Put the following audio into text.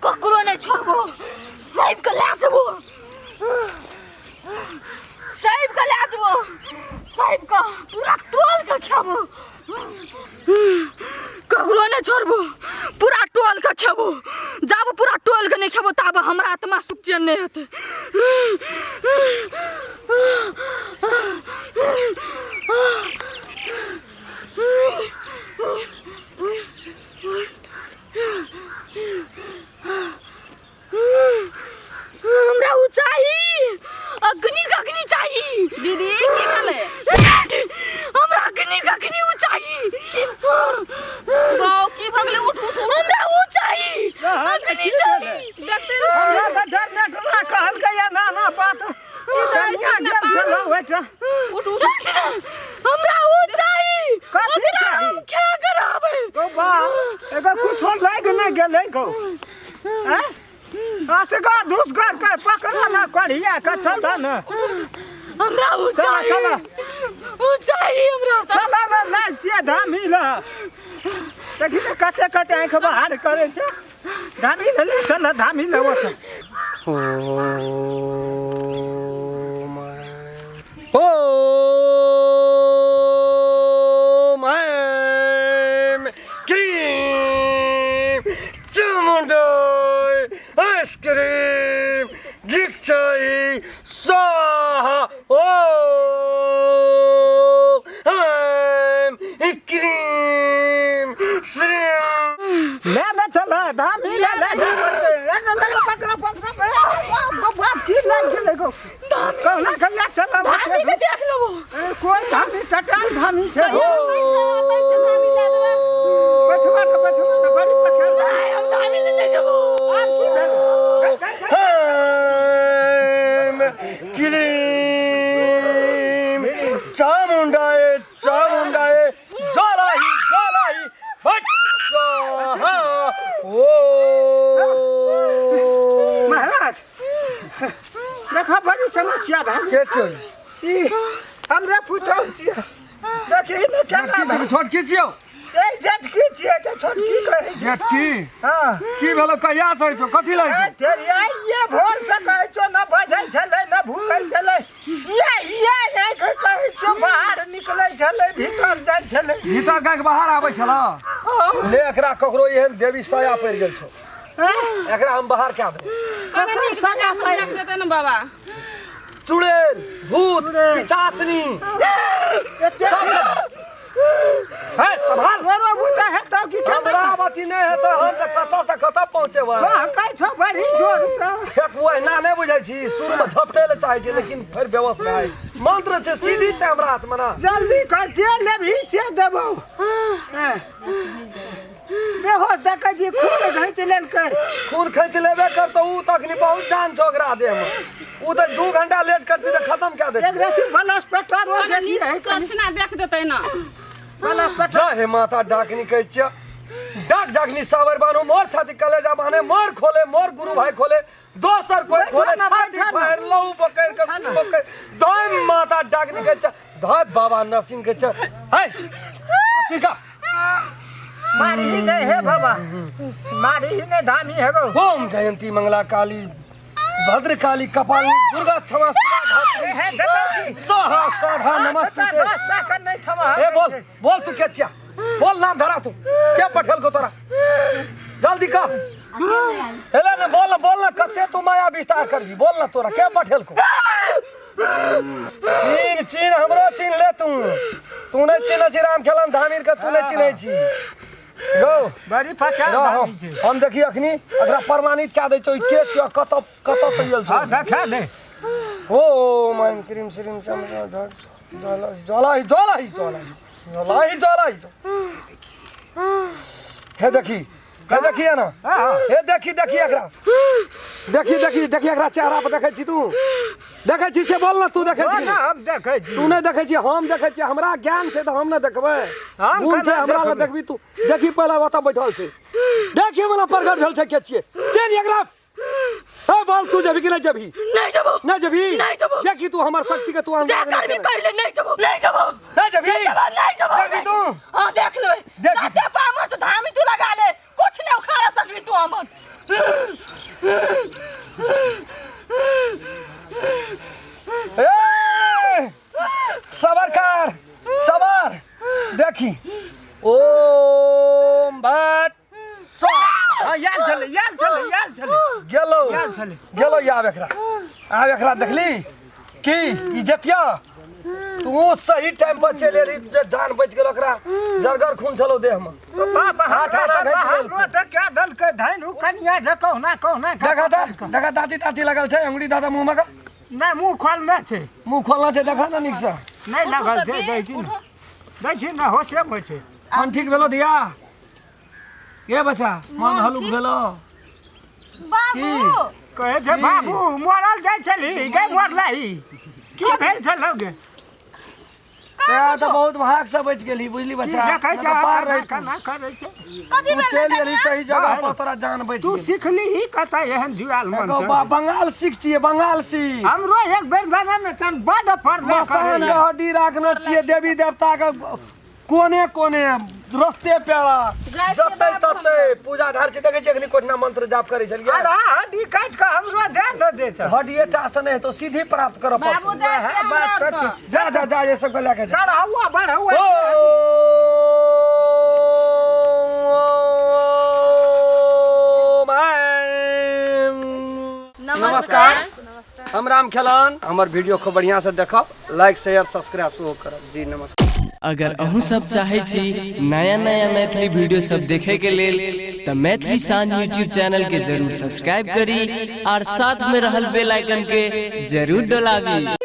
ककरो नहीं छोड़बो, साहिब के ले जबो, साहिब के ले जबो, साहिब का पूरा टोल के खेबो, ककरो नहीं छोड़बो, पूरा टोल के खेबो, जब पूरा टोल के नहीं खेबो तब हमरा आत्मा सुख चैन नहीं होते। हमरा ऊंचाई अग्नि कखनी चाहिए दीदी की बोले हमरा अग्नि कखनी ऊंचाई बाऊ की भगले उठ उठ हमरा ऊंचाई अग्नि चाहिए देखते हमरा त डर नेटला कहल के या ना ना बात कन्या गेल चलो बेटा उठ उठ हमरा ऊंचाई कथी चाहिए हम क्या कराबे तो बा एगो कुछो लाग न गेलै गो हैं असगर धुसगर के पकड़ा ना कढ़िया के चल न हमरा ऊंचाई चल ऊंचाई हमरा चल न नाचिए धामी ल देखि त कते कते आंख बाहर करे छ धामी ल चल धामी ल वो आइसक्रीम जिक्चाई स्वाहा ओम क्रीम श्रीम ले न चल धामी ल पकड़ा बाप की लाग गेलै गो कहना कल्ला चल धामी के देख लेबो कोन धामी टटाल धामी छै बैठवा बड़ी पकड़ हम धामी ले जबो क्रीम चामुंडाए चामुंडाए जलाही जलाही स्वाहा ओ महाराज देखा बड़ी समस्या भए के छै ई हमरा पुतौह छियै देखी न केना छोटकी छियौ ए झटकी छियै त छोटकी कहै छै झटकी हां की भेलो कहिया से छौ कथि लै छौ तेरी ये भोर से कहै छौ न बजै छलै न भूकै छलै ये नहीं कहै छौ बाहर निकलै छलै भीतर जाइ छलै भीतर गाय के बाहर आबै छला ले एकरा ककरो एहन देवी साया पड़ि गेल छौ एकरा हम बाहर क्या दे अगर सगा सजा देते न बाबा चुड़ैल भूत पिशाचनी है संभाल मेरा बुता है तो की हमरा बाती नहीं है तो हम त कत से कत पहुंचेबै कहै छौ बड़ी जोर से एक वो ना नहीं बुझै छी शुरू में झपटे ले चाहे छी लेकिन फिर बेहोश भए मंत्र छै सीधी छै हमरा हाथ में ना जल्दी कर जे लेभी से देबो बेहोश देखै जी खून खींच लेलकै खून खींच लेबे करतो उ तखनी बहुत जान छो ओकरा देह में उ त 2 घंटा लेट करती त खत्म क्या दे एक राती बलस पेटर हो गई है करसना देख देतै न बलस पेटर जय माता डाकनी कहै छियै डाक डाकनी सावर बानो मोर छाती कलेजा बाने मोर खोले मोर गुरु भाई खोले दोसर कोई खोले छाती फाड़ लऊ पकड़ के पकड़ दय माता डाकनी कहै छियै दय बाबा नरसिंह कहै छियै है असिका मारी ही नहीं है बाबा मारी ही नहीं धामी है गो ओम जयंती मंगला काली भद्र काली कपालिनी दुर्गा क्षमा शिवा धात्री है दादाजी स्वाहा स्वाहा नमस्ते दोस्ता कर नहीं थमा ए बोल तू क्या छिया बोल नाम धरा तू क्या पठल को तोरा जल्दी कह हेला ना बोल ना कते तू माया विस्तार करबी बोल ना तोरा क्या पठल को चीन हमरो चीन ले तू नहीं चिन्ह छी राम खेलन धामीर के तू नहीं चिन्ह छी यो बड़ी पकड़ धामी छै हम देखी अखनी एकरा प्रमाणित क्या दै छौ के छ कत से गेल छौ हां देखा ले ओ मन क्रीम श्रीम जलाही हे देखी देखिए ना हे देखी एकरा देखी एकरा चेहरा पर देखै छी तू देखै छी से बोल ना तू देखै छी हम देखै छी तू नहीं देखै छी हम देखै छी हमरा ज्ञान छै त हम ना देखबै गुण छै हमरा ना देखबी तू देखी पहले ओता बैठल छै देखी हमरा प्रगट भेल छै के छियै चल एकरा सब बोल तू जभी कि नहीं जभी नहीं जबो नहीं जभी नहीं जबो देखी तू हमार शक्ति के तू जा अंदाज कर भी नहीं कर ले नहीं जबो नहीं जबो नहीं जभी नहीं जबो देखी तू हां देख ले देखी। जाते पामर से धामी तू लगा ले कुछ नहीं उखाड़ सकली तू हमर ए सबर कर सबर देखी ओम भट हाँ याल चले गेलो या एकरा देखली की इज्जतिया तू सही टाइम पर चले रही जान बच गेल ओकरा जरगर खून चलो देह में बाबा हाथ आना घायल लोट क्या दल के धैनु कनिया जे कहना देखा दाती लगल छै अंगुरी दादा मुंह में का नहीं मुंह खोलना छे मुंह खोलना छै देखा ना निक से नहीं लगल छे दै छी ना होशे में छे मन ठीक भेलो दिया के बच्चा मन हलुक भेलो बाबू कहे छे बाबू मरल जाय छली गई मरलाई की भेल छलौगे या तो बहुत भाग से बच गेली बुझली बच्चा देखै तो पार रही ना करे छे कथी तू चल रही सही जगह पर तोरा जान बच तू गेल सीखली ही कथा एहन जुआल मन बंगाल सीख छिए बंगाल सीख हमरो एक बेर दाना न चन बड़ पड़बे मसान के हड्डी राखना छिए देवी देवता के कोने कोने रस्ते पेड़ा जते तते पूजा ढार छै देखे छै अखनी कोठना मंत्र जाप करे छलिए अरे हड्डी काट के हमरो दे न दे छ हड्डी टा से नहीं तो सीधी प्राप्त कर बाबू जा बात तो जा ये सब को लेके जा चढ़ावा बढ़ावा नमस्कार हम राम खेलान हमर वीडियो को बढ़िया से देखब लाइक शेयर सब्सक्राइब सेहो करब जी नमस्कार अगर अहूँ सब चाहे छी नया नया मैथिली वीडियो सब देखे के लेल तो मैथिली साँझ यूट्यूब चैनल के जरूर सब्सक्राइब करी और साथ में रहल बेल आइकन के जरूर दबावी।